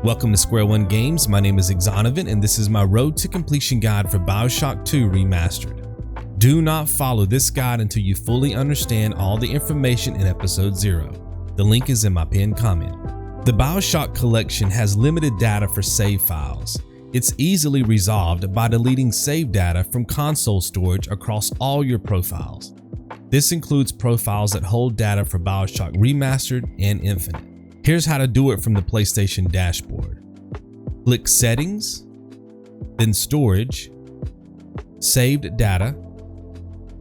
Welcome to Square One Games. My name is Exonovan and this is my road to completion guide for BioShock 2 Remastered. Do not follow this guide until you fully understand all the information in episode 0. The link is in my pinned comment. The BioShock collection has limited data for save files. It's easily resolved by deleting save data from console storage across all your profiles. This includes profiles that hold data for BioShock Remastered and Infinite. Here's how to do it from the PlayStation dashboard. Click Settings, then Storage, Saved Data,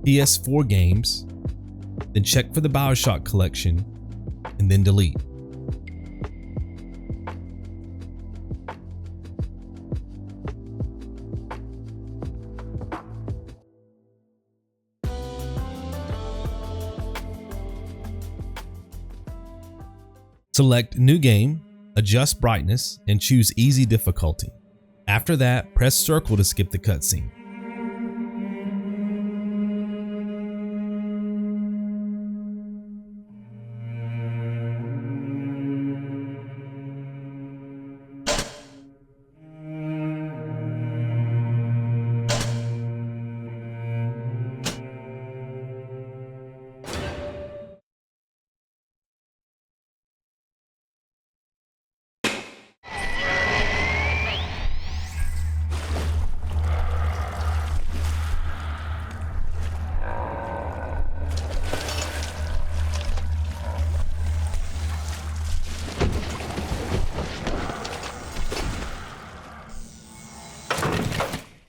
PS4 Games, then check for the BioShock collection, and then delete. Select New Game, adjust brightness, and choose Easy difficulty. After that, press circle to skip the cutscene.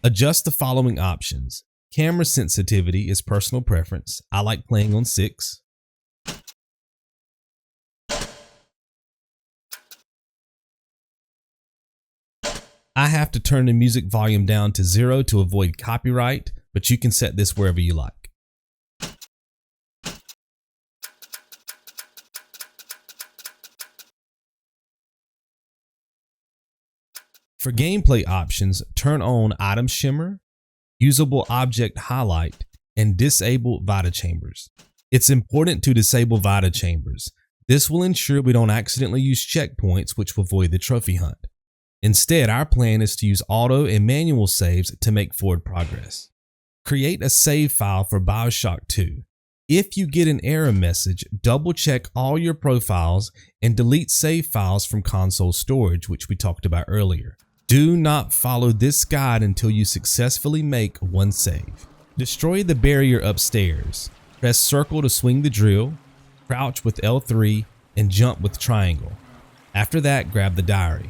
Adjust the following options. Camera sensitivity is personal preference. I like playing on 6. I have to turn the music volume down to 0 to avoid copyright, but you can set this wherever you like. For gameplay options, turn on Item Shimmer, Usable Object Highlight, and disable Vita Chambers. It's important to disable Vita Chambers. This will ensure we don't accidentally use checkpoints, which will void the trophy hunt. Instead, our plan is to use auto and manual saves to make forward progress. Create a save file for BioShock 2. If you get an error message, double check all your profiles and delete save files from console storage, which we talked about earlier. Do not follow this guide until you successfully make one save. Destroy the barrier upstairs. Press circle to swing the drill, crouch with L3, and jump with triangle. After that, grab the diary.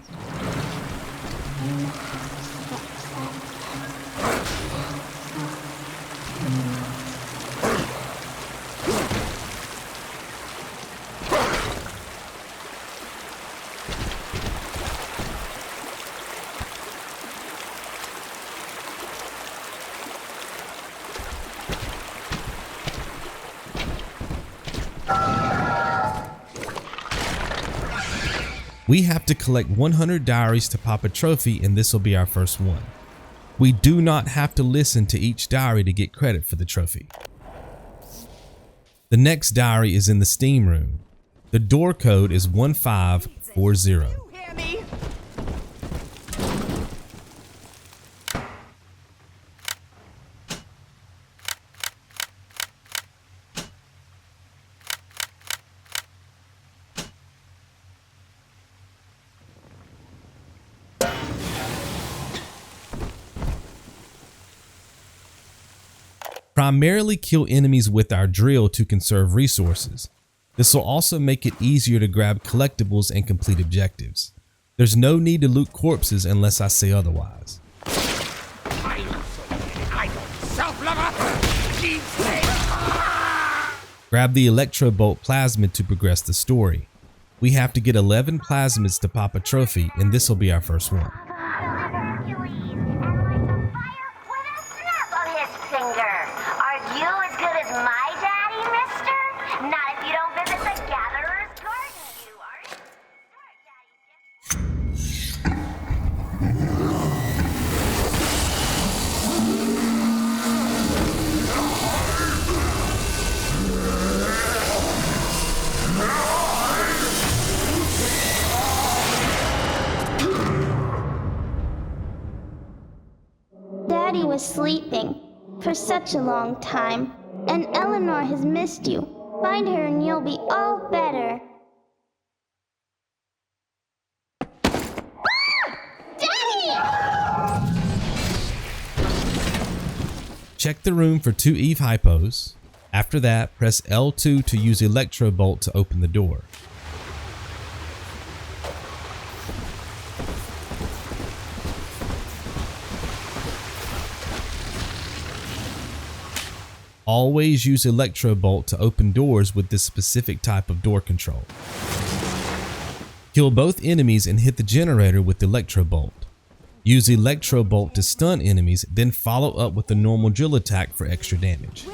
We have to collect 100 diaries to pop a trophy, and this will be our first one. We do not have to listen to each diary to get credit for the trophy. The next diary is in the Steam room. The door code is 1540. Primarily kill enemies with our drill to conserve resources. This will also make it easier to grab collectibles and complete objectives. There's no need to loot corpses unless I say otherwise. Grab the Electro bolt plasmid to progress the story. We have to get 11 plasmids to pop a trophy, and this will be our first one. was sleeping for such a long time, and Eleanor has missed you. Find her and you'll be all better. Daddy! Check the room for 2 Eve Hypos. After that, press L2 to use Electro Bolt to open the door. Always use Electro Bolt to open doors with this specific type of door control. Kill both enemies and hit the generator with Electro Bolt. Use Electro Bolt to stun enemies, then follow up with a normal drill attack for extra damage.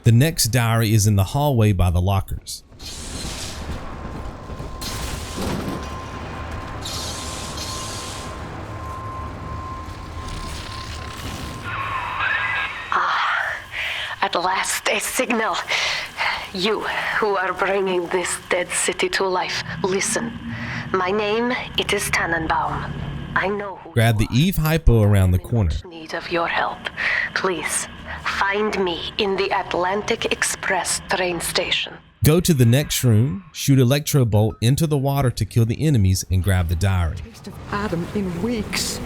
The next diary is in the hallway by the lockers. At last, a signal. You who are bringing this dead city to life, listen. My name, it is Tannenbaum. I know who. Grab the Eve Hypo around the corner. Need of your help. Please, find me in the Atlantic Express train station. Go to the next room, shoot Electro Bolt into the water to kill the enemies, and grab the diary. Taste of Adam in weeks.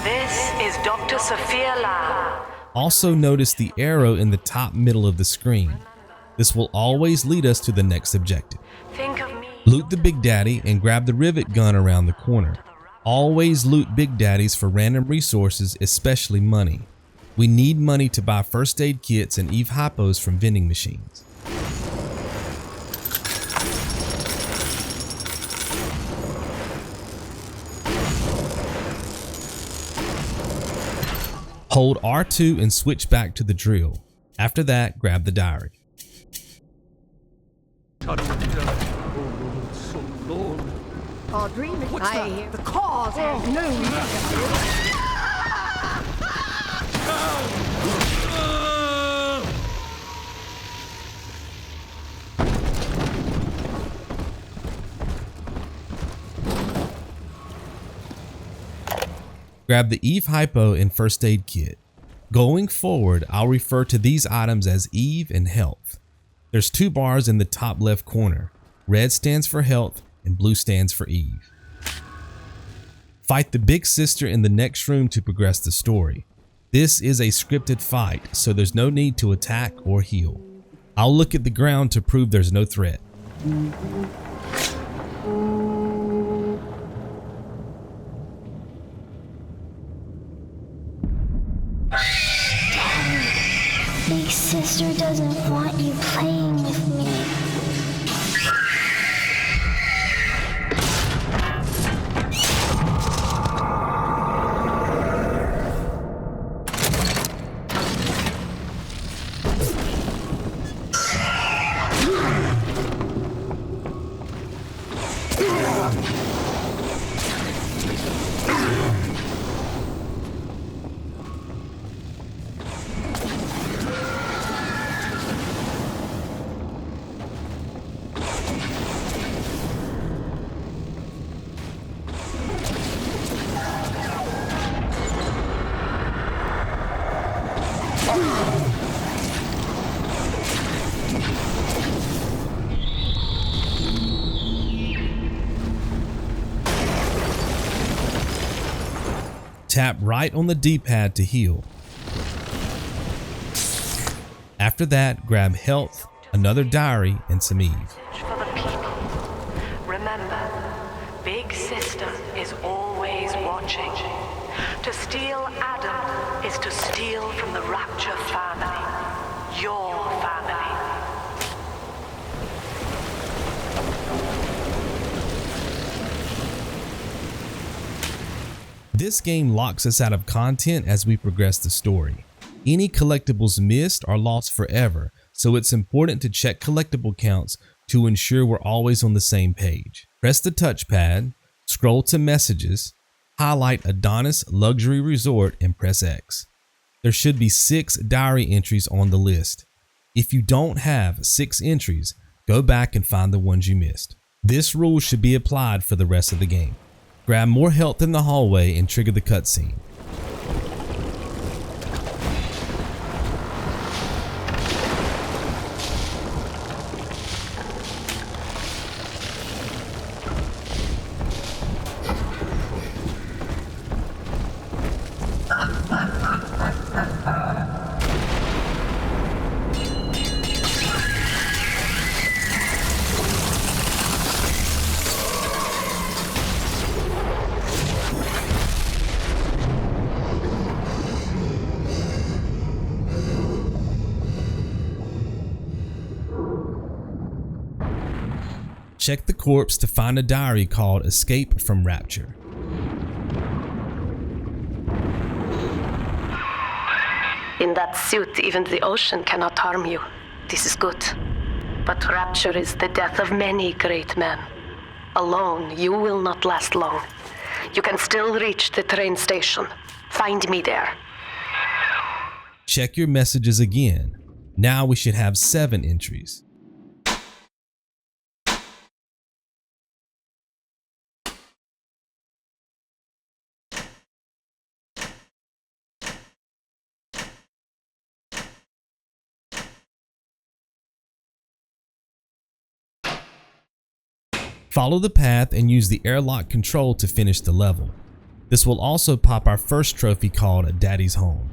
This is Dr. Sophia Lam. Also notice the arrow in the top middle of the screen. This will always lead us to the next objective. Think of me. Loot the Big Daddy and grab the Rivet gun around the corner. Always loot Big Daddies for random resources, especially money. We need money to buy first aid kits and Eve Hypos from vending machines. Hold R2 and switch back to the drill. After that, grab the diary. Audrey, I hear the cause has no meaning. Grab the Eve Hypo and first aid kit. Going forward, I'll refer to these items as Eve and Health. There's 2 bars in the top left corner. Red stands for Health and blue stands for Eve. Fight the big sister in the next room to progress the story. This is a scripted fight, so there's no need to attack or heal. I'll look at the ground to prove there's no threat. Big sister doesn't want you playing with me. Tap right on the D-pad to heal. After that, grab Health, another diary, and some Eve. For the people. Remember, Big Sister is always watching. To steal Adam is to steal from the Rapture family. Your family. This game locks us out of content as we progress the story. Any collectibles missed are lost forever, so it's important to check collectible counts to ensure we're always on the same page. Press the touchpad, Scroll to Messages, highlight Adonis Luxury Resort and press X. There should be 6 diary entries on the list. If you don't have 6 entries, go back and find the ones you missed. This rule should be applied for the rest of the game. Grab more health in the hallway and trigger the cutscene. Check the corpse to find a diary called Escape from Rapture. In that suit, even the ocean cannot harm you. This is good. But Rapture is the death of many great men. Alone, you will not last long. You can still reach the train station. Find me there. Check your messages again. Now we should have 7 entries. Follow the path and use the Airlock Control to finish the level. This will also pop our first trophy called Daddy's Home.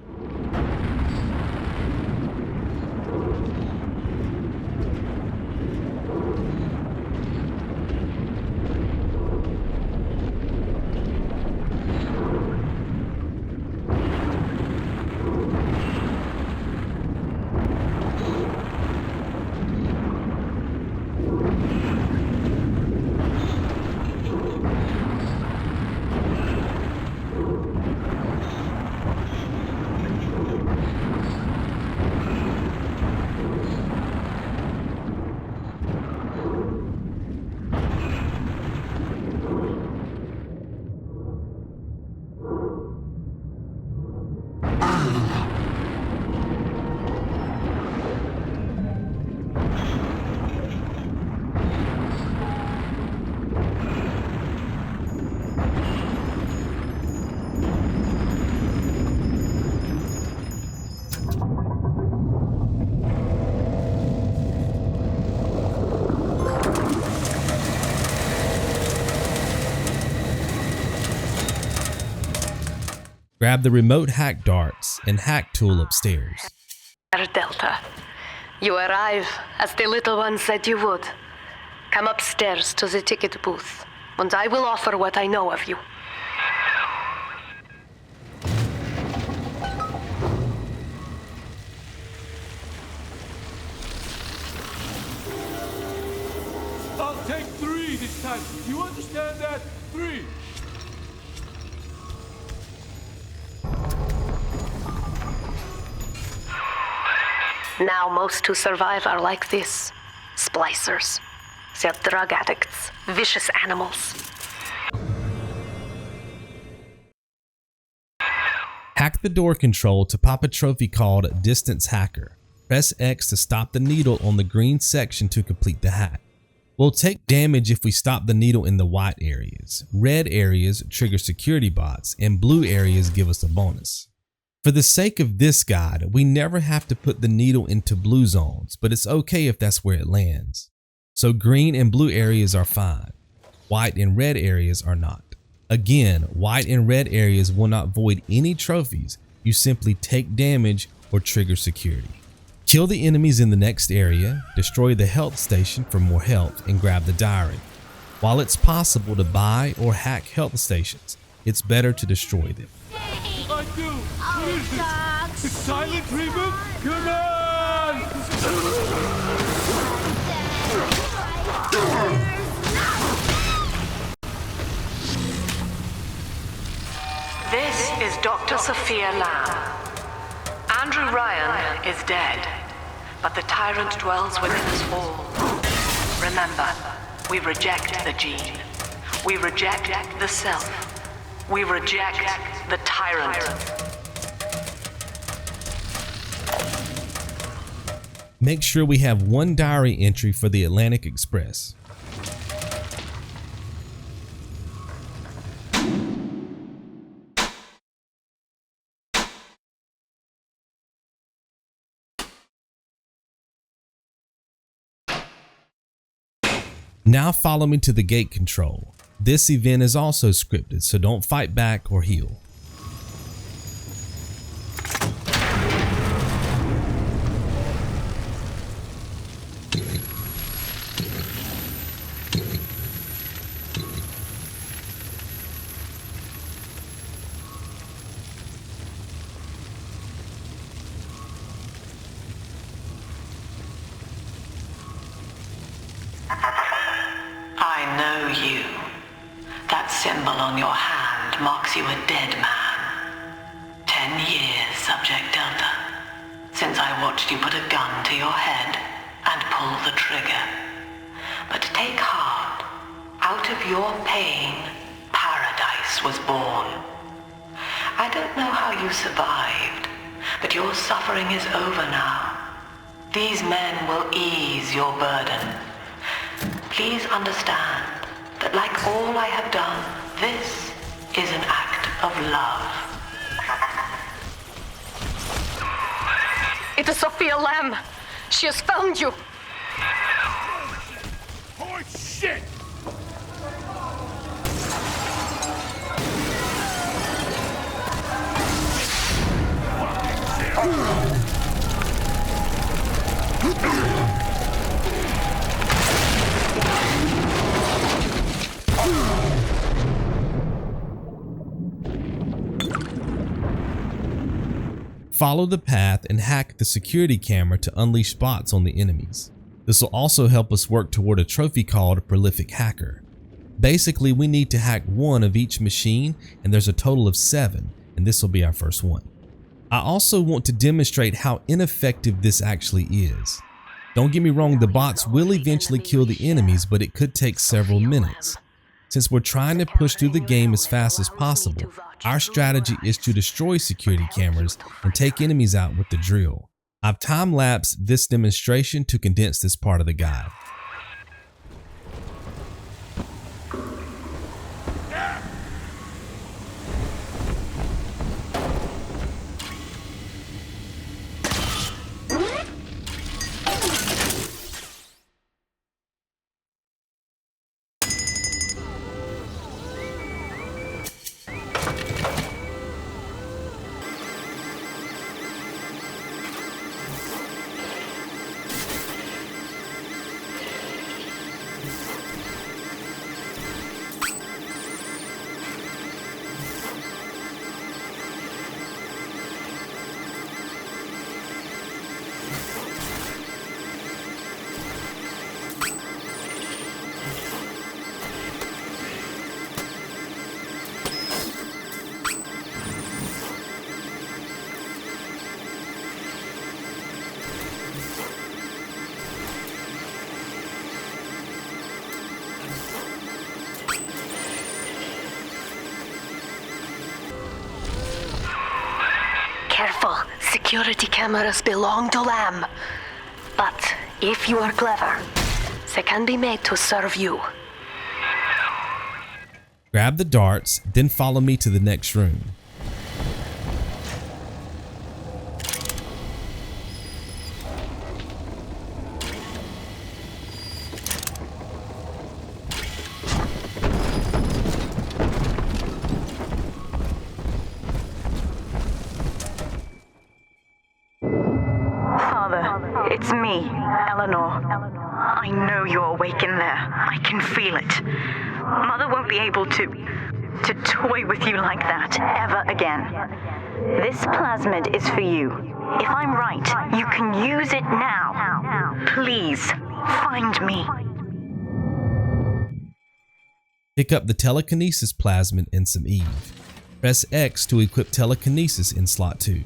Grab the remote hack darts and hack tool upstairs. Delta, you arrive as the little one said you would. Come upstairs to the ticket booth, and I will offer what I know of you. I'll take 3 this time. You understand that? 3. Now most who survive are like this. Splicers. They're drug addicts. Vicious animals. Hack the door control to pop a trophy called Distance Hacker. Press X to stop the needle on the green section to complete the hack. We'll take damage if we stop the needle in the white areas. Red areas trigger security bots, and blue areas give us a bonus. For the sake of this guide, we never have to put the needle into blue zones, but it's okay if that's where it lands. So green and blue areas are fine. White and red areas are not. Again, white and red areas will not void any trophies. You simply take damage or trigger security. Kill the enemies in the next area, destroy the health station for more health, and grab the diary. While it's possible to buy or hack health stations, it's better to destroy them. I do. What is this? It's silent reboot? Come on! This is Dr. Sophia Lamb. Andrew Ryan is dead, but the tyrant dwells within us all. Remember, we reject the gene. We reject the self. We reject the tyrant. Make sure we have one diary entry for the Atlantic Express. Now follow me to the gate control. This event is also scripted, so don't fight back or heal. I know you. That symbol on your hand marks you a dead man. 10 years, Subject Delta, since I watched you put a gun to your head and pull the trigger. But take heart. Out of your pain, paradise was born. I don't know how you survived, but your suffering is over now. These men will ease your burden. Please understand that like all I have done, this is an act of love. It is Sophia Lamb. She has found you. Oh, shit! Follow the path and hack the security camera to unleash bots on the enemies. This will also help us work toward a trophy called Prolific Hacker. Basically, we need to hack one of each machine, and there's a total of 7, and this will be our first one. I also want to demonstrate how ineffective this actually is. Don't get me wrong, the bots will eventually kill the enemies, but it could take several minutes. Since we're trying to push through the game as fast as possible, our strategy is to destroy security cameras and take enemies out with the drill. I've time-lapsed this demonstration to condense this part of the guide. Careful, security cameras belong to Lamb. But if you are clever, they can be made to serve you. Grab the darts, then follow me to the next room. It's me, Eleanor. I know you're awake in there. I can feel it. Mother won't be able to toy with you like that ever again. This plasmid is for you. If I'm right, you can use it now. Please, find me. Pick up the Telekinesis Plasmid and some Eve. Press X to equip Telekinesis in slot 2.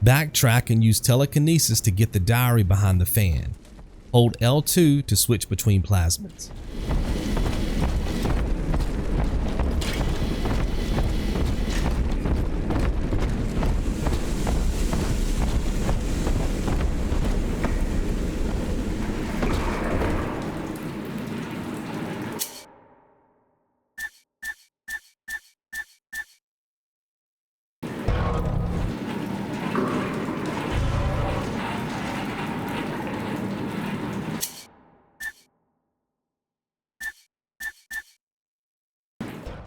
Backtrack and use telekinesis to get the diary behind the fan. Hold L2 to switch between plasmids.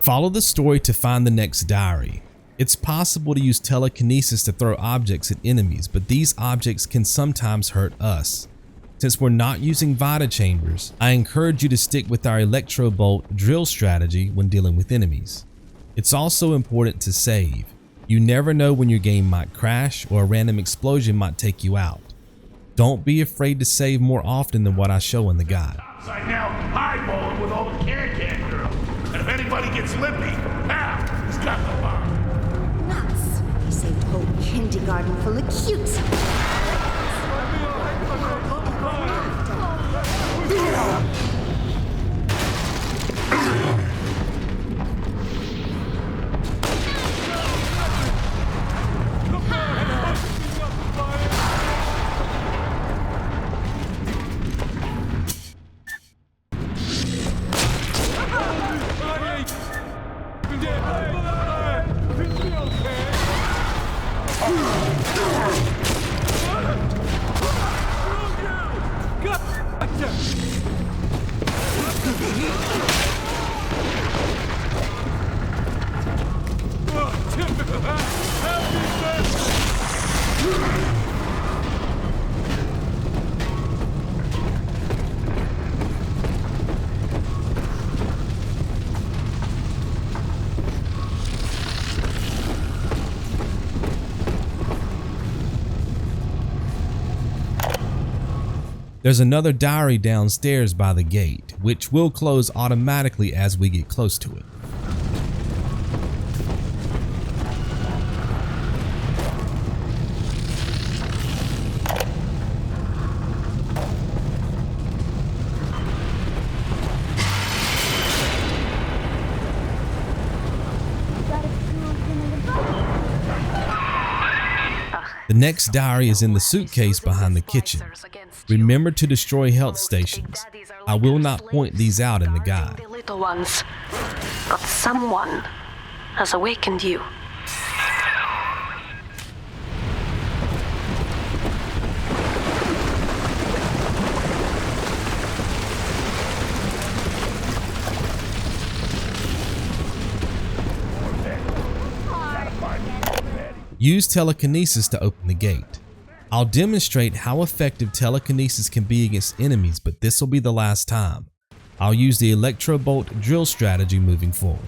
Follow the story to find the next diary. It's possible to use telekinesis to throw objects at enemies, but these objects can sometimes hurt us. Since we're not using Vita chambers, I encourage you to stick with our Electro Bolt drill strategy when dealing with enemies. It's also important to save. You never know when your game might crash or a random explosion might take you out. Don't be afraid to save more often than what I show in the guide. Upside now, highballing with all the can-can girls. And if anybody gets lippy, pow, he's got the bomb. Nuts. I saved a whole kindergarten full of cutes. There's another diary downstairs by the gate, which will close automatically as we get close to it. The next diary is in the suitcase behind the kitchen. Remember to destroy health stations. I will not point these out in the guide. The little ones, but someone has awakened you. Use telekinesis to open the gate. I'll demonstrate how effective telekinesis can be against enemies, but this will be the last time. I'll use the Electro Bolt drill strategy moving forward.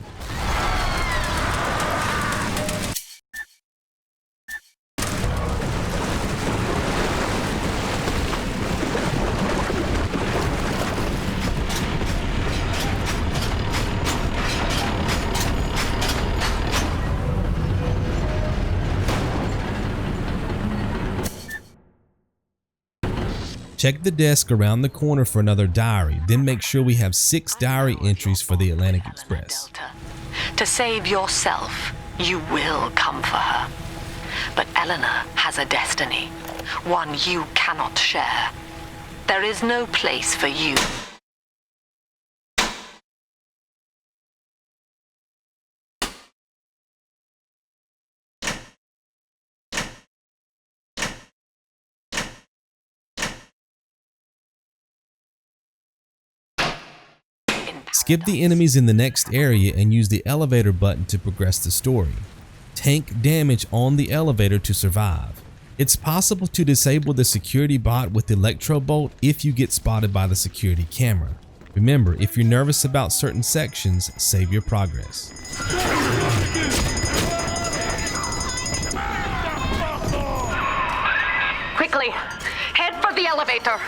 Check the desk around the corner for another diary, then make sure we have 6 diary entries for the Atlantic Express. To save yourself, you will come for her. But Eleanor has a destiny, one you cannot share. There is no place for you. Skip the enemies in the next area and use the elevator button to progress the story. Tank damage on the elevator to survive. It's possible to disable the security bot with Electro Bolt if you get spotted by the security camera. Remember, if you're nervous about certain sections, save your progress. Quickly, head for the elevator.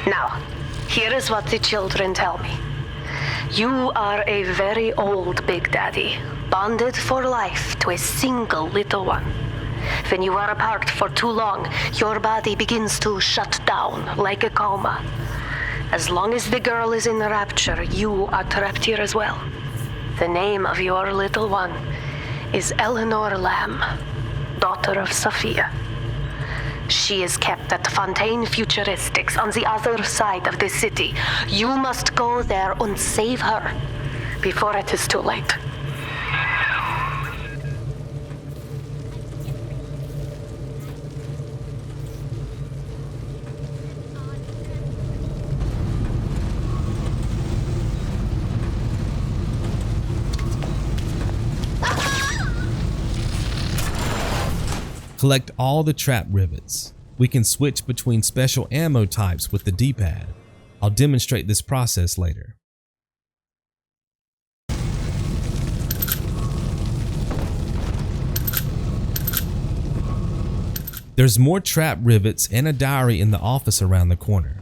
Now, here is what the children tell me. You are a very old Big Daddy, bonded for life to a single little one. When you are apart for too long, your body begins to shut down like a coma. As long as the girl is in Rapture, you are trapped here as well. The name of your little one is Eleanor Lamb, daughter of Sophia. She is kept at Fontaine Futuristics on the other side of the city. You must go there and save her before it is too late. Collect all the trap rivets. We can switch between special ammo types with the D-pad. I'll demonstrate this process later. There's more trap rivets and a diary in the office around the corner.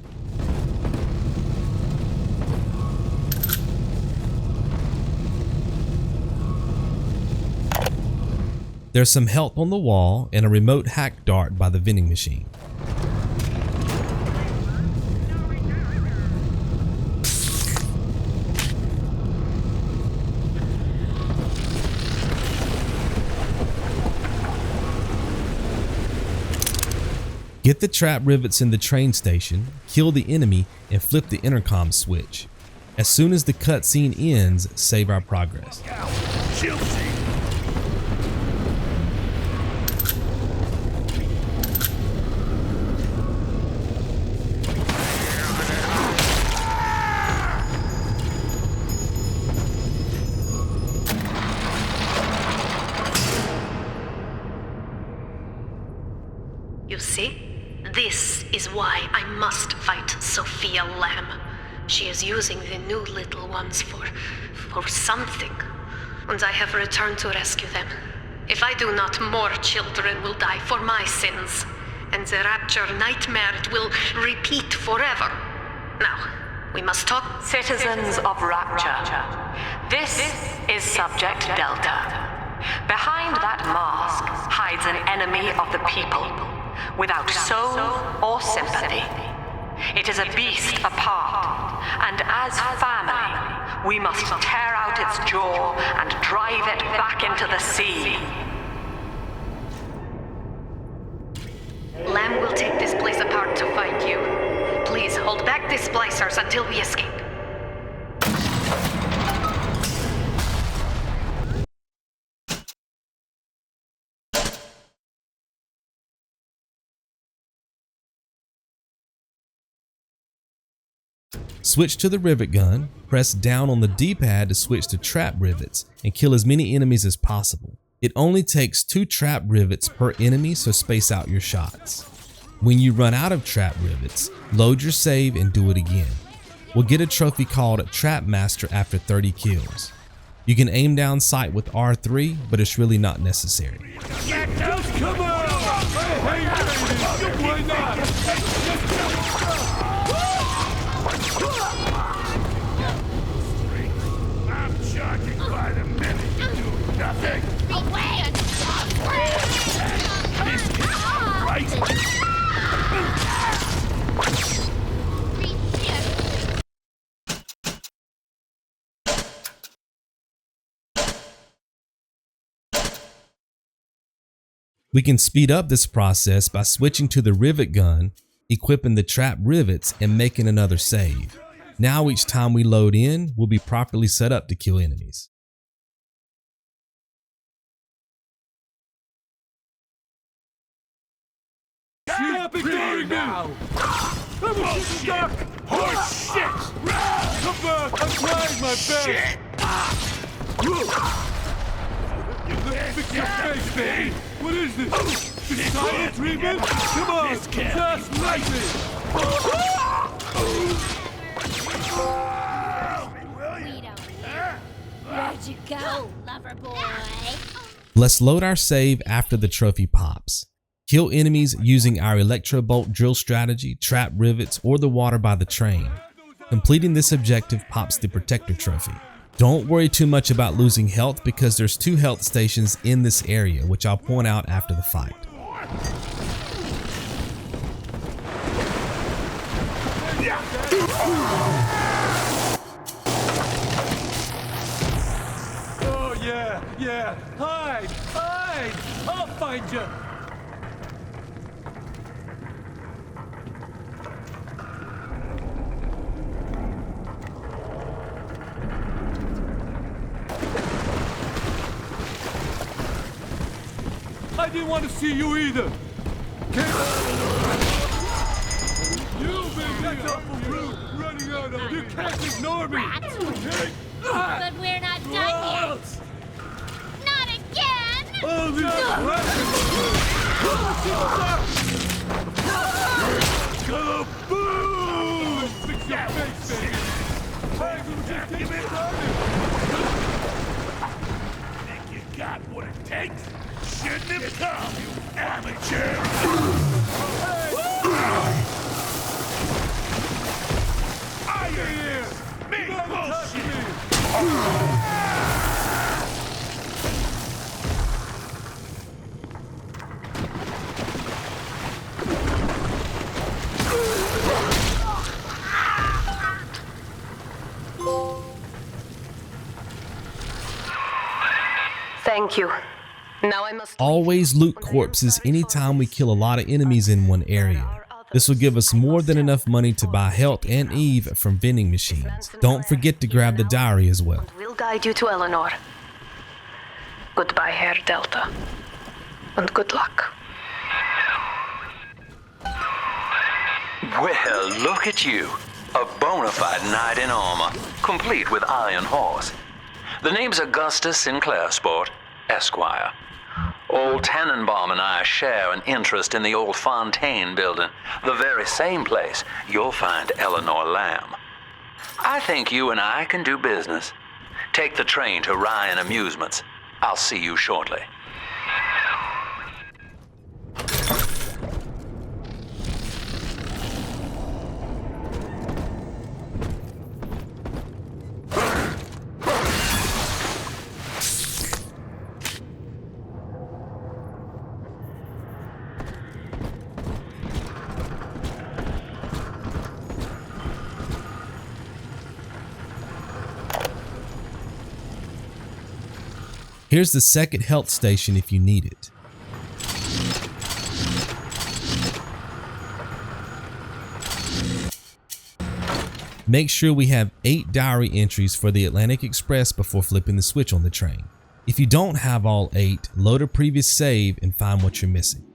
There's some health on the wall and a remote hack dart by the vending machine. Get the trap rivets in the train station, kill the enemy, and flip the intercom switch. As soon as the cutscene ends, save our progress. You see? This is why I must fight Sophia Lamb. She is using the new little ones for something. And I have returned to rescue them. If I do not, more children will die for my sins. And the Rapture nightmare will repeat forever. Now, we must talk. Citizens of Rapture, this is Subject Delta. Behind that mask hides an enemy of the people, without soul or sympathy. It is a beast apart, and as family, we must tear out its jaw and drive it back into the sea. Lamb will take this place apart to find you. Please hold back the splicers until we escape. Switch to the rivet gun, press down on the D-pad to switch to trap rivets, and kill as many enemies as possible. It only takes 2 trap rivets per enemy, so space out your shots. When you run out of trap rivets, load your save and do it again. We'll get a trophy called Trap Master after 30 kills. You can aim down sight with R3, but it's really not necessary. Come on! Why not? I'm charging by the minute. You do nothing. This is right. We can speed up this process by switching to the rivet gun, equipping the trap rivets, and making another save. Now each time we load in, we'll be properly set up to kill enemies. Stop ignoring now! Bullshit! Horse shit! Come back! I'm trying my best! Fix your face, baby! What is this? This silent treatment? Come on! Just like this! Where'd you go, lover boy? Let's load our save after the trophy pops. Kill enemies using our Electro Bolt drill strategy, trap rivets, or the water by the train. Completing this objective pops the protector trophy. Don't worry too much about losing health because there's 2 health stations in this area, which I'll point out after the fight. Oh yeah, hide, I'll find you. I didn't want to see you either. You baby, running out of. You can't ignore me. But we're not done yet. Not again. Oh, this Kaboom! Fix your face, baby. Give it Think you got what it takes? Shouldn't have come, you amateur! Iron! Me bullshit! Thank you. Now I must Always loot corpses anytime we kill a lot of enemies in one area. This will give us more than enough money to buy health and Eve from vending machines. Don't forget to grab the diary as well. We'll guide you to Eleanor. Goodbye, Herr Delta. And good luck. Well, look at you. A bona fide knight in armor, complete with iron horse. The name's Augustus Sinclair, Sport, Esquire. Old Tannenbaum and I share an interest in the old Fontaine building, the very same place you'll find Eleanor Lamb. I think you and I can do business. Take the train to Ryan Amusements. I'll see you shortly. Here's the second health station if you need it. Make sure we have 8 diary entries for the Atlantic Express before flipping the switch on the train. If you don't have all 8, load a previous save and find what you're missing.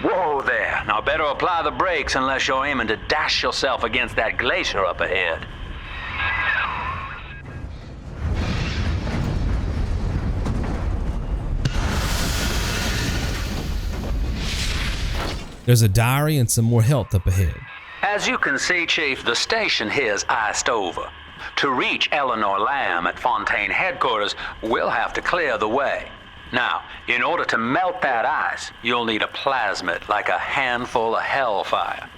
Whoa there. Now better apply the brakes unless you're aiming to dash yourself against that glacier up ahead. There's a diary and some more health up ahead. As you can see, Chief, the station here's iced over. To reach Eleanor Lamb at Fontaine headquarters, we'll have to clear the way. Now, in order to melt that ice, you'll need a plasmid, like a handful of hellfire.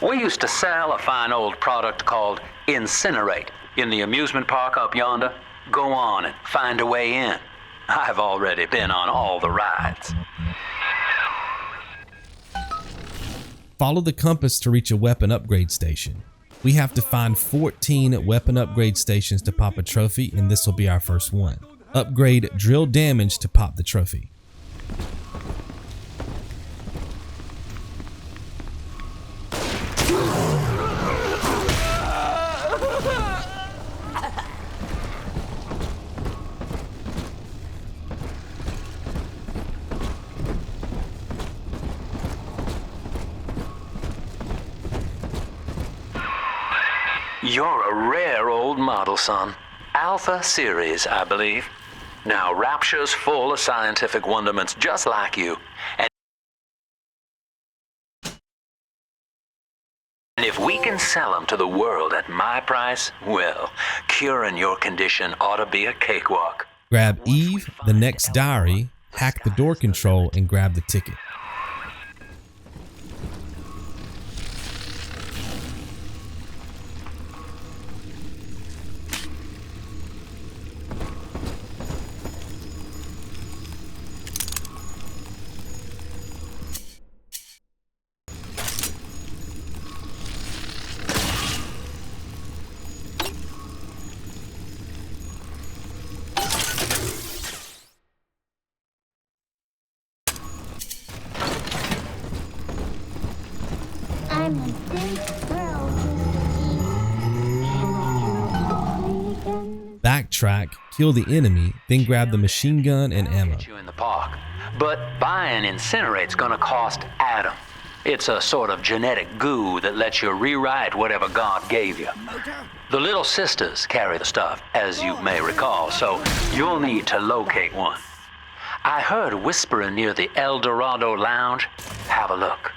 We used to sell a fine old product called Incinerate in the amusement park up yonder. Go on and find a way in. I've already been on all the rides. Follow the compass to reach a weapon upgrade station. We have to find 14 weapon upgrade stations to pop a trophy, and this will be our first one. Upgrade drill damage to pop the trophy. You're a rare old model, son. Alpha series, I believe. Now, Rapture's full of scientific wonderments just like you. And if we can sell them to the world at my price, well, curing your condition ought to be a cakewalk. Grab Eve, the next diary, hack the door control, and grab the ticket. I'm a big girl, Mr. Backtrack, kill the enemy, then grab the machine gun and ammo. Get you in the park. But buying Incinerate's gonna cost Adam. It's a sort of genetic goo that lets you rewrite whatever God gave you. The little sisters carry the stuff, as you may recall, so you'll need to locate one. I heard whispering near the El Dorado Lounge. Have a look.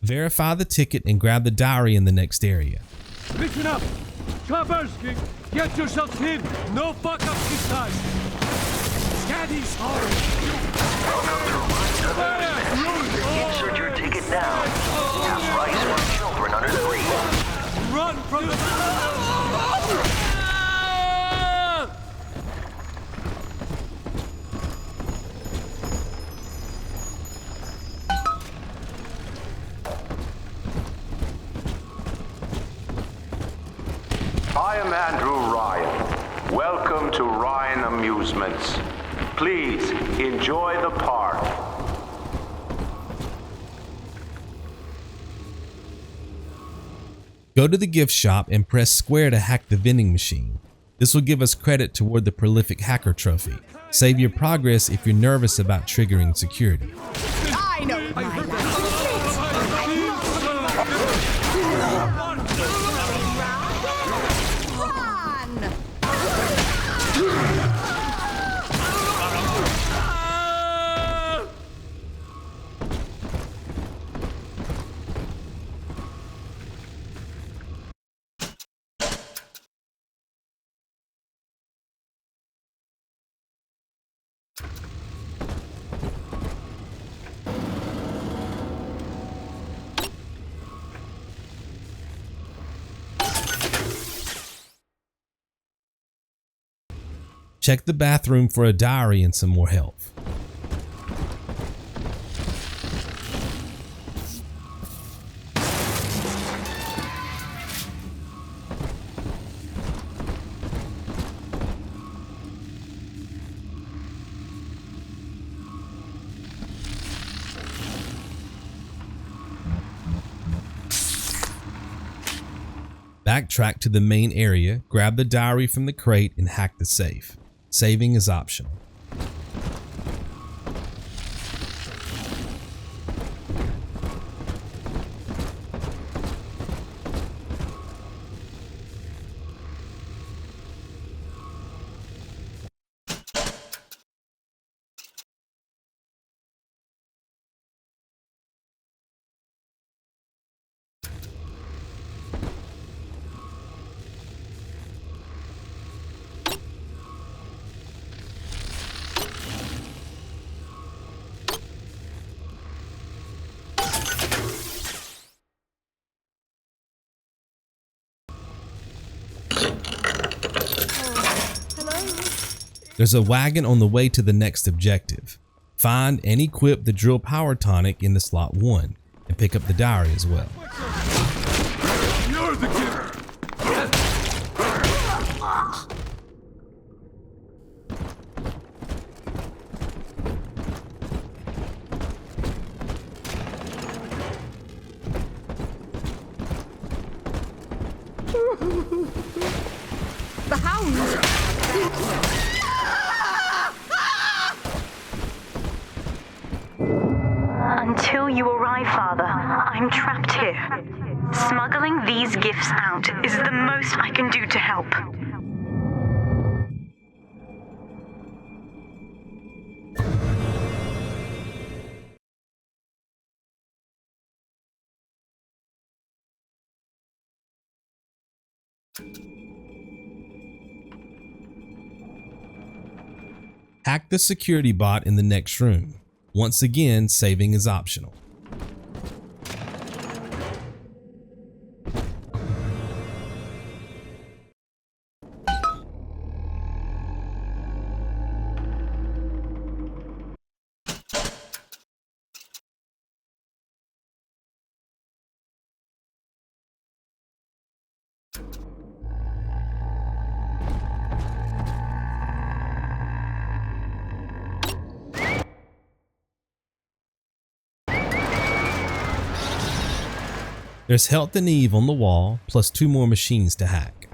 Verify the ticket and grab the diary in the next area. Listen up! Traversky, get yourselves in! No fuck-ups this time! Daddies hard! Insert your ticket now. Half price for children under 3. Run from the... I am Andrew Ryan. Welcome to Ryan Amusements. Please enjoy the park. Go to the gift shop and press square to hack the vending machine. This will give us credit toward the prolific hacker trophy. Save your progress if you're nervous about triggering security. I know my Check the bathroom for a diary and some more health. Backtrack to the main area, grab the diary from the crate, and hack the safe. Saving is optional. There's a wagon on the way to the next objective. Find and equip the drill power tonic in the slot 1 and pick up the diary as well. You're the giver! The hounds! Until you Mother. I'm trapped here. Smuggling these gifts out is the most I can do to help. Hack the security bot in the next room. Once again, saving is optional. There's Health and Eve on the wall, plus 2 more machines to hack.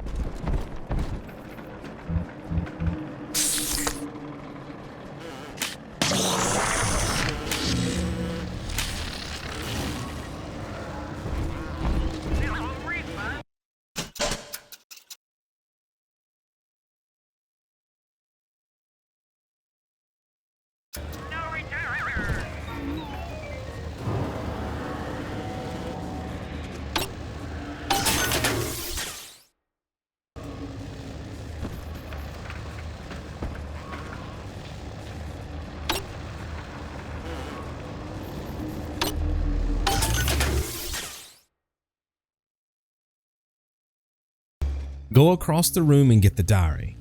Go across the room and get the diary.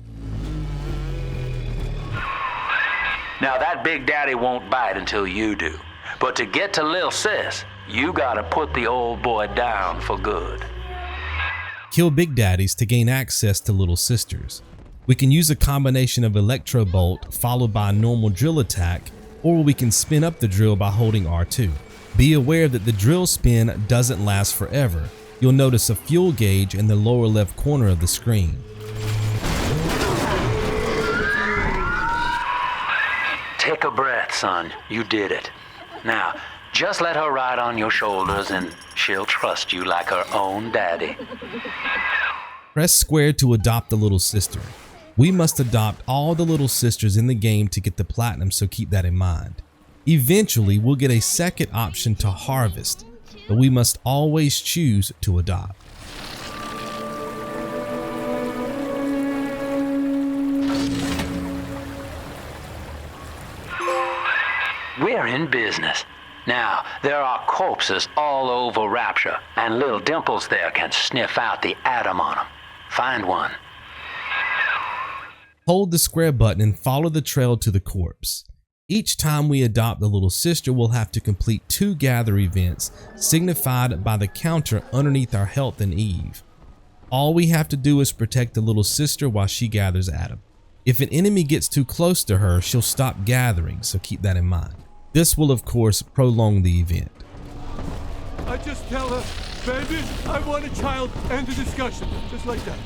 Now that Big Daddy won't bite until you do. But to get to Lil Sis, you gotta put the old boy down for good. Kill Big Daddies to gain access to Little Sisters. We can use a combination of Electro Bolt followed by a normal drill attack, or we can spin up the drill by holding R2. Be aware that the drill spin doesn't last forever. You'll notice a fuel gauge in the lower left corner of the screen. Take a breath, son. You did it. Now, just let her ride on your shoulders and she'll trust you like her own daddy. Press square to adopt the Little Sister. We must adopt all the Little Sisters in the game to get the platinum, so keep that in mind. Eventually, we'll get a second option to harvest, but we must always choose to adopt. We're in business. Now, there are corpses all over Rapture, and little Dimples there can sniff out the atom on them. Find one. Hold the square button and follow the trail to the corpse. Each time we adopt the Little Sister, we'll have to complete 2 gather events, signified by the counter underneath our Health and Eve. All we have to do is protect the Little Sister while she gathers Adam. If an enemy gets too close to her, she'll stop gathering, so keep that in mind. This will, of course, prolong the event. I just tell her, baby, I want a child, end the discussion, just like that.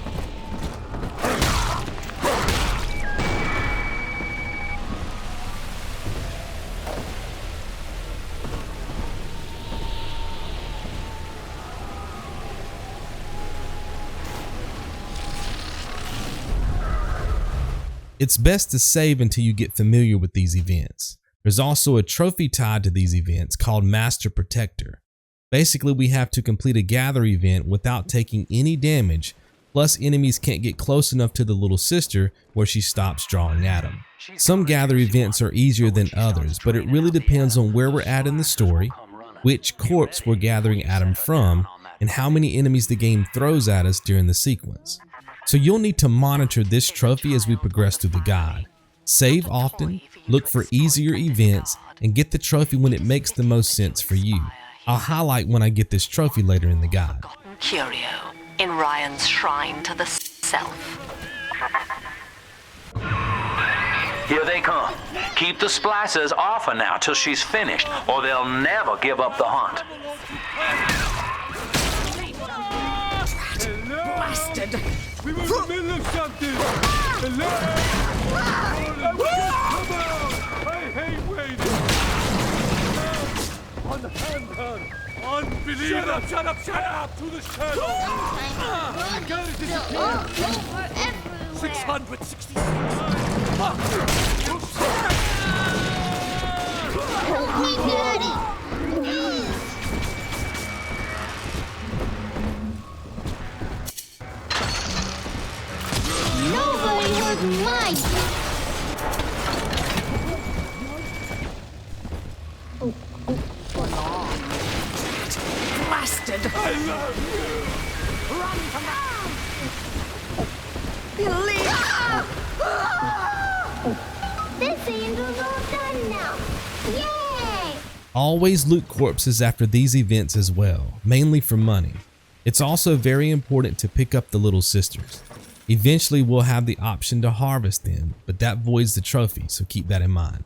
It's best to save until you get familiar with these events. There's also a trophy tied to these events called Master Protector. Basically, we have to complete a gather event without taking any damage, plus enemies can't get close enough to the Little Sister where she stops drawing at them. Some gather events are easier than others, but it really depends on where we're at in the story, which corpse we're gathering Adam from, and how many enemies the game throws at us during the sequence. So you'll need to monitor this trophy as we progress through the guide. Save often, look for easier events, and get the trophy when it makes the most sense for you. I'll highlight when I get this trophy later in the guide. Curio in Ryan's shrine to the self. Here they come. Keep the splicers off her now till she's finished, or they'll never give up the hunt. Bastard! We were in the middle of something! Hello? Come on! I hate waiting! On the hand. Unbelievable! Shut up! To the shadow! Spill all over everywhere. 666! Help me, Daddy! Please! Nobody hurt my... Blasted! I love you! Run from the... This angel's all done now. Yay! Always loot corpses after these events as well, mainly for money. It's also very important to pick up the little sisters. Eventually we'll have the option to harvest them, but that voids the trophy, so keep that in mind.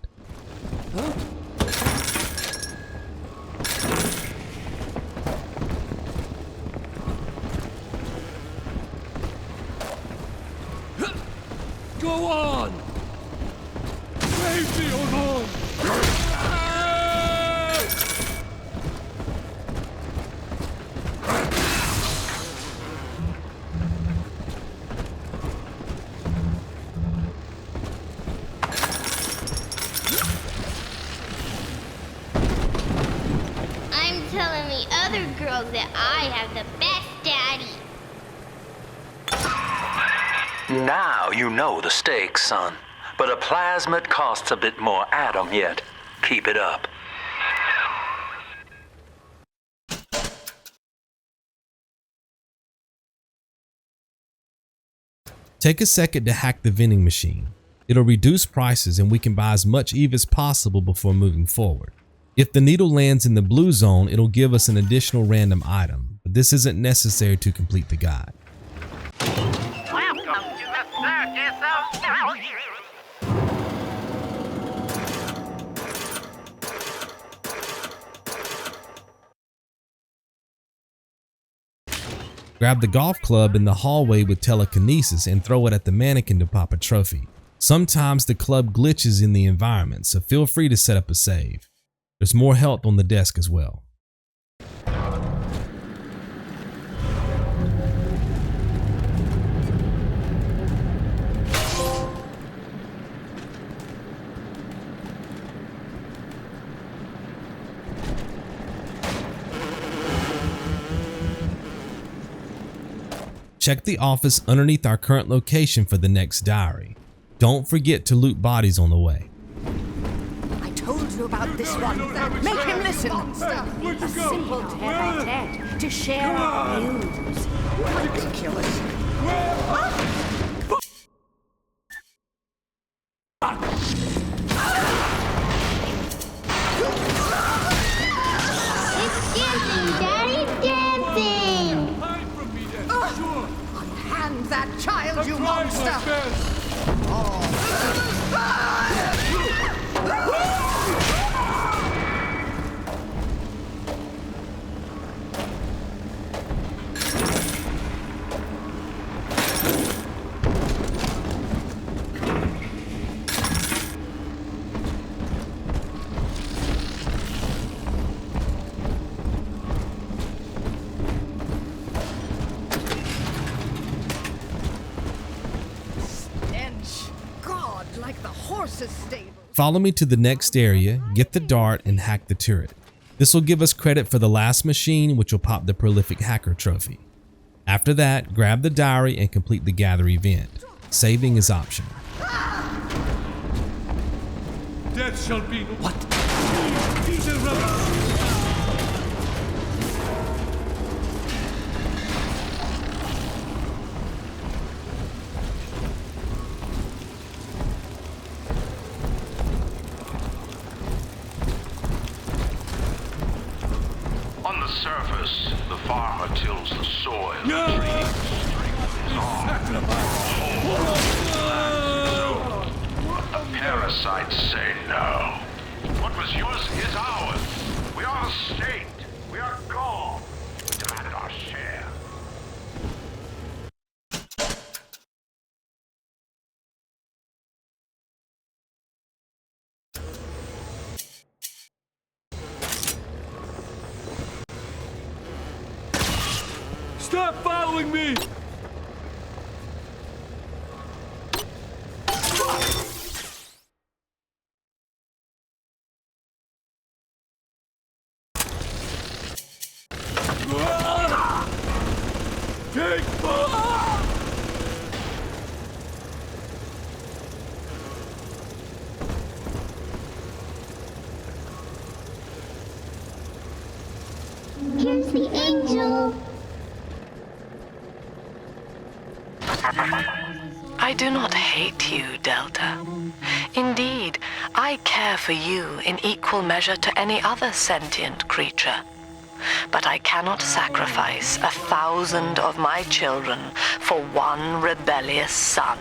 Go on! Save me, Odon! I'm telling the other girls that I have the best daddy. Now you know the stakes, son. But a plasmid costs a bit more atom yet. Keep it up. Take a second to hack the vending machine. It'll reduce prices and we can buy as much EVE as possible before moving forward. If the needle lands in the blue zone, it'll give us an additional random item, but this isn't necessary to complete the guide. Welcome to the circus of value. Grab the golf club in the hallway with telekinesis and throw it at the mannequin to pop a trophy. Sometimes the club glitches in the environment, so feel free to set up a save. There's more health on the desk as well. Check the office underneath our current location for the next diary. Don't forget to loot bodies on the way. I told you about this one. Make him listen. A simple tete-a-tete to share our news. Ridiculous. It's dancing, Daddy, dancing! Unhand that child, you monster! Follow me to the next area, get the dart, and hack the turret. This will give us credit for the last machine, which will pop the prolific hacker trophy. After that, grab the diary and complete the gather event. Saving is optional. Death shall be no... What? On the surface, the farmer tills the soil, trees, strengthens his arm. But the parasites say no. What was yours is ours. We are the state. We are God. We demanded our share. Stop following me! Take fire! Here's the angel. I do not hate you, Delta. Indeed, I care for you in equal measure to any other sentient creature. But I cannot sacrifice 1,000 of my children for one rebellious son.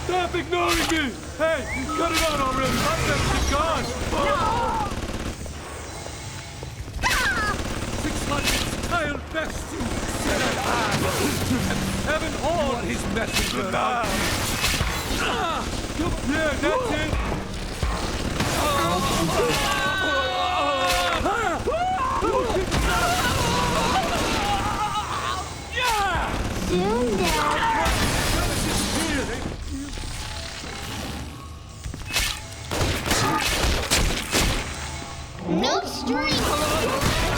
Stop ignoring me! Hey, cut it out already! I'm never be gone! No! 600 tired best you said I had! Heaven all his messenger now! Yeah, that's it! Soon, Dad. No strength!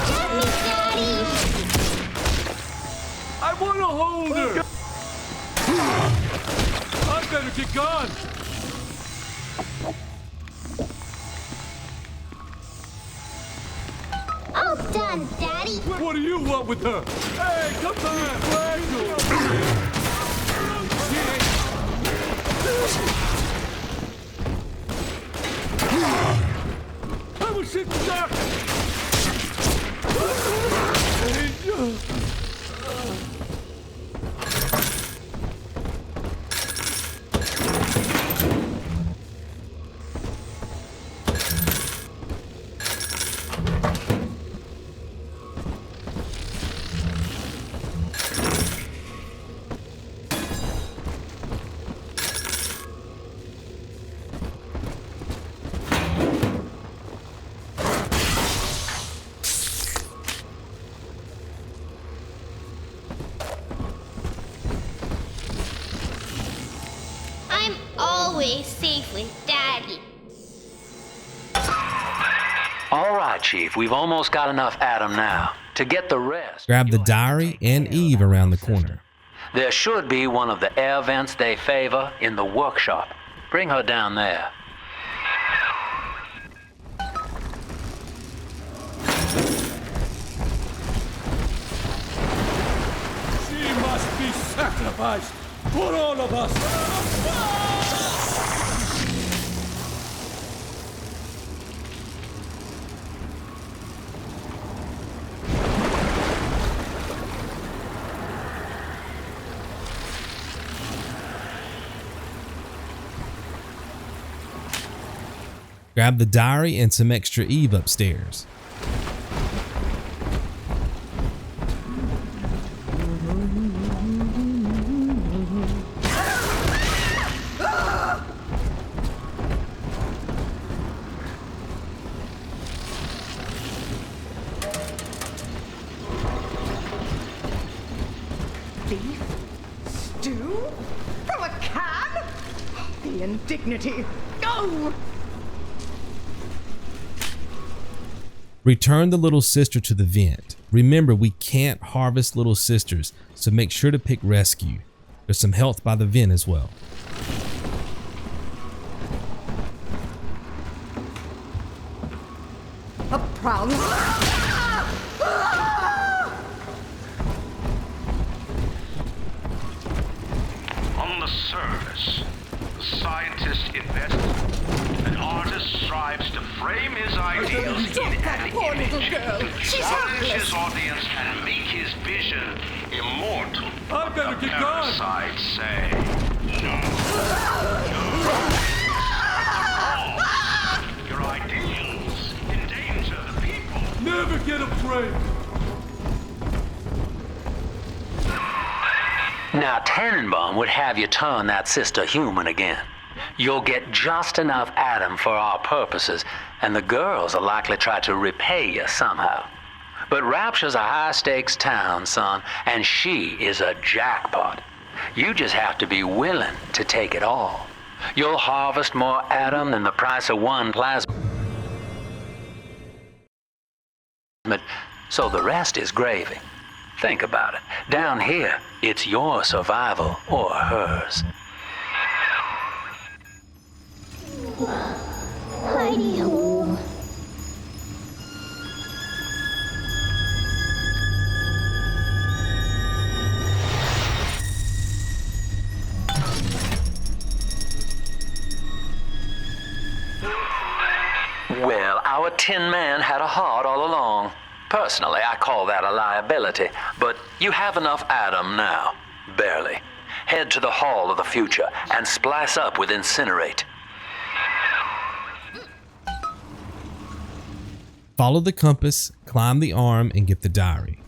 Get me, Daddy! I want to hold her! I better get gone! All done, Daddy! What do you want with her? Hey, come back! I was sitting there! I'm always safe with Daddy. All right, Chief, we've almost got enough Adam now. To get the rest, Grab the diary and Eve around the corner. there should be one of the air vents they favor in the workshop. Bring her down there. She must be sacrificed for all of us! Grab the diary and some extra Eve upstairs. Beef? Stew? From a can? The indignity! Go! Return the little sister to the vent. Remember, we can't harvest little sisters, so make sure to pick rescue. There's some health by the vent as well. A prowl. On the surface, the scientist invests, an artist strives to frame his ideals in an image, to challenge his audience and make his vision immortal. I better get gone! Parasites say, no. Your ideals endanger the people. Never get a break! Now, Tannenbaum would have you turn that sister human again. You'll get just enough Adam for our purposes, and the girls will likely try to repay you somehow. But Rapture's a high-stakes town, son, and she is a jackpot. You just have to be willing to take it all. You'll harvest more Adam than the price of one Plasmid, so the rest is gravy. Think about it. Down here, it's your survival or hers. Hidey-hole. Well, our Tin Man had a heart all along. Personally, I call that a liability, but you have enough Adam now. Barely. Head to the Hall of the Future and splice up with Incinerate. Follow the compass, climb the arm, and get the diary.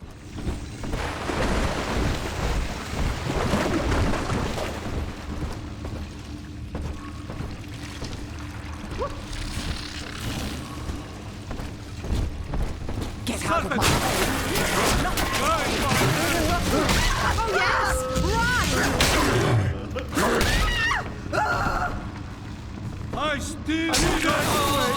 Get out of my way! Oh, yes! Run! I still need that way!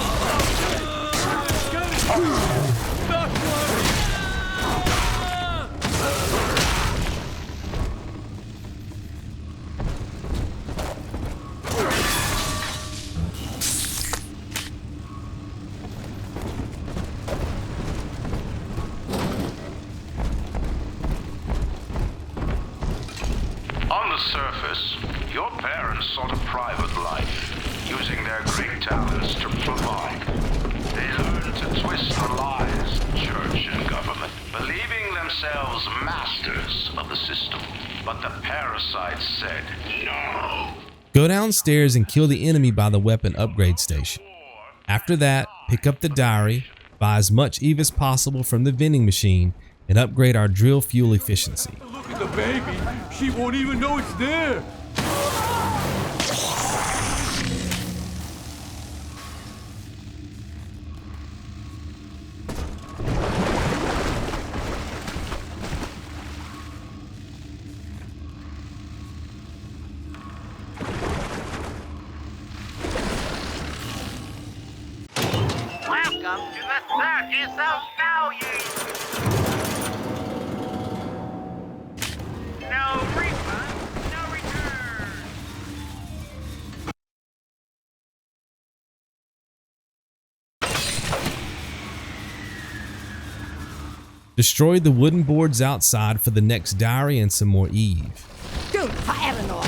On the surface, your parents sought a private life, using their great talents to provide. They learned to twist the lies of church and government, believing themselves masters of the system. But the parasites said no. Go downstairs and kill the enemy by the weapon upgrade station. After that, pick up the diary, buy as much Eve as possible from the vending machine, and upgrade our drill fuel efficiency. Look at the baby. She won't even know it's there. Welcome to the Circus of Value. No refund, no return. Destroy the wooden boards outside for the next diary and some more Eve. Do it for Eleanor!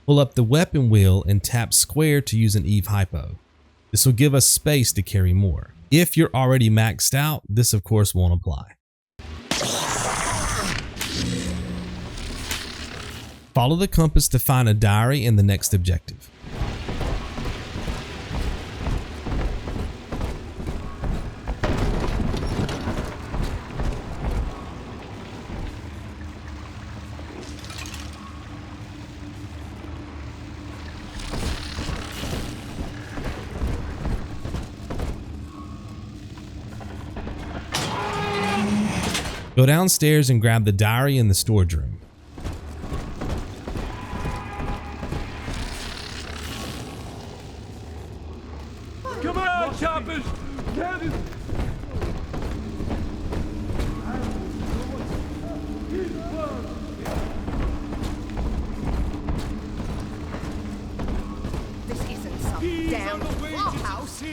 Pull up the weapon wheel and tap square to use an Eve Hypo. This will give us space to carry more. If you're already maxed out, this of course won't apply. Follow the compass to find a diary and the next objective. Go downstairs and grab the diary in the storage room. Come on, choppers! Daddy! Damn flophouse!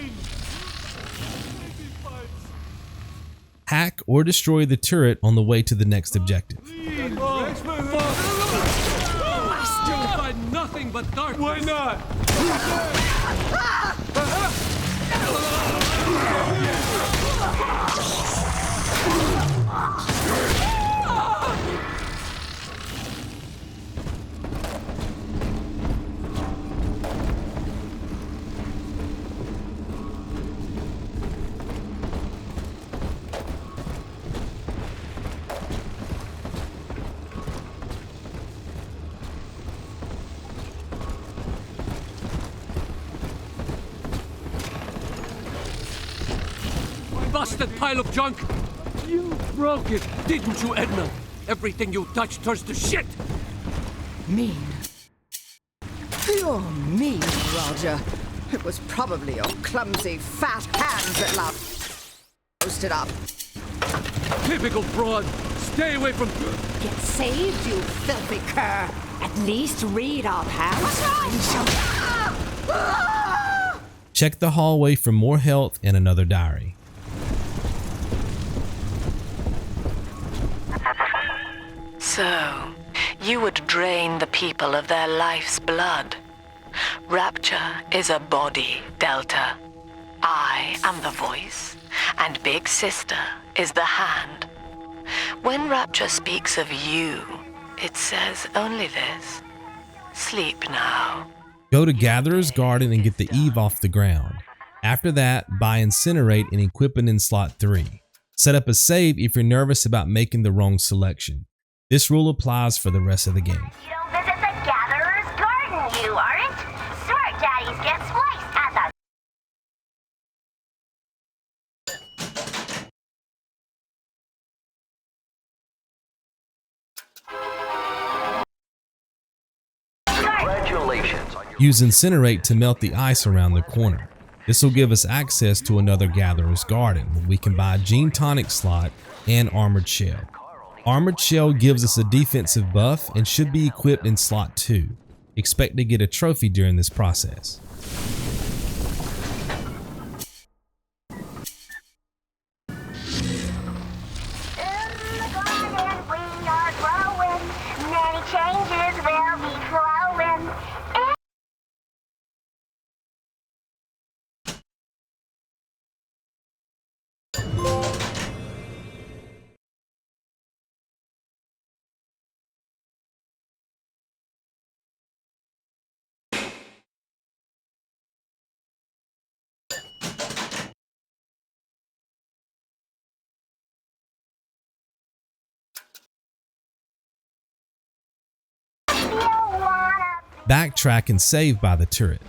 Hack or destroy the turret on the way to the next objective. I still find nothing but darkness. Why not? Busted pile of junk! You broke it, didn't you, Edna? Everything you touch turns to shit! Mean. You're mean, Roger. It was probably your clumsy, fat hands that roasted up. Typical fraud! Stay away from... Get saved, you filthy cur! At least read our pants. Check the hallway for more health and another diary. So, you would drain the people of their life's blood. Rapture is a body, Delta. I am the voice, and Big Sister is the hand. When Rapture speaks of you, it says only this. Sleep now. Go to Gatherer's Garden and get the Eve off the ground. After that, buy Incinerate and equip it in slot 3. Set up a save if you're nervous about making the wrong selection. This rule applies for the rest of the game. You don't visit the Gatherer's Garden, you aren't? Smart daddies get sliced at the... Congratulations on your... Use Incinerate to melt the ice around the corner. This will give us access to another Gatherer's Garden, where we can buy a Gene Tonic slot and Armored Shell. Armored Shell gives us a defensive buff and should be equipped in slot 2. Expect to get a trophy during this process. Backtrack and save by the turret.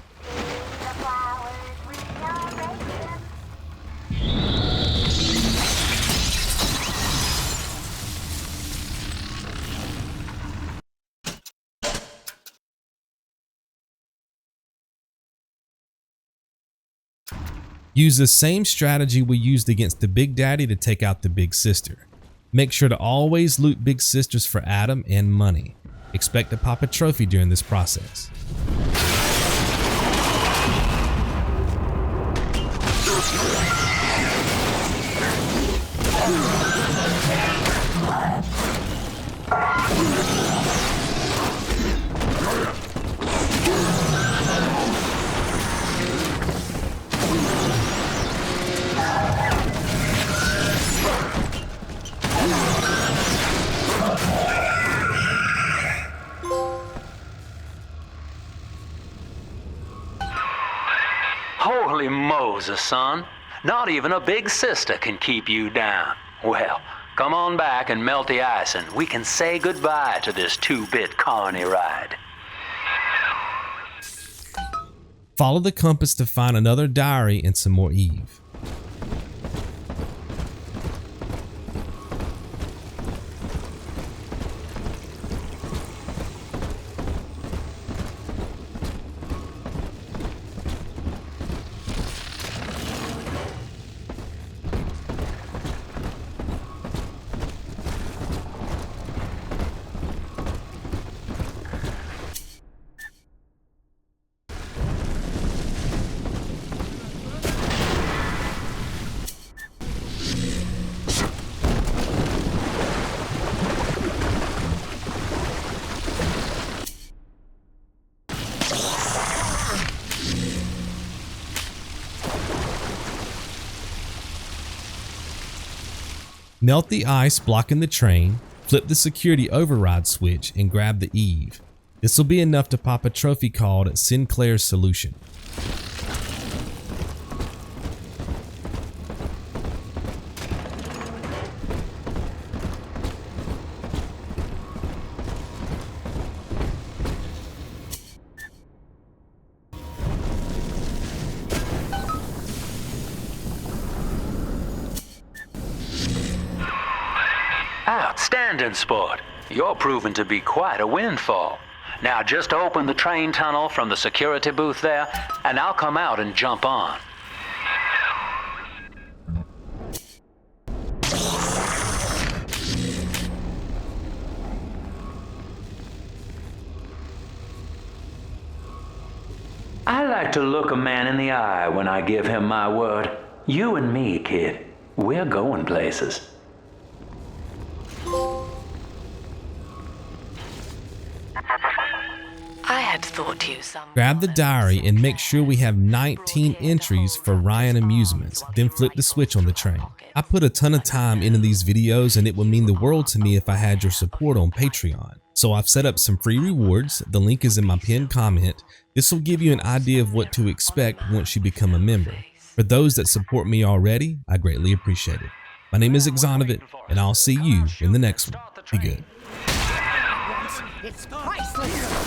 Use the same strategy we used against the Big Daddy to take out the Big Sister. Make sure to always loot Big Sisters for Adam and money. Expect to pop a trophy during this process. Holy Moses, son. Not even a Big Sister can keep you down. Well, come on back and melt the ice and we can say goodbye to this 2-bit carny ride. Follow the compass to find another diary and some more Eve. Melt the ice blocking the train, flip the security override switch, and grab the Eve. This will be enough to pop a trophy called Sinclair's Solution. Outstanding, sport. You're proving to be quite a windfall. Now just open the train tunnel from the security booth there, and I'll come out and jump on. I like to look a man in the eye when I give him my word. You and me, kid, we're going places. I had thought you some. Grab the diary and make sure we have 19 entries for Ryan Amusements, then flip the switch on the train. I put a ton of time into these videos and it would mean the world to me if I had your support on Patreon. So I've set up some free rewards, the link is in my pinned comment. This will give you an idea of what to expect once you become a member. For those that support me already, I greatly appreciate it. My name is Exonovit, and I'll see you in the next one. Be good. It's priceless.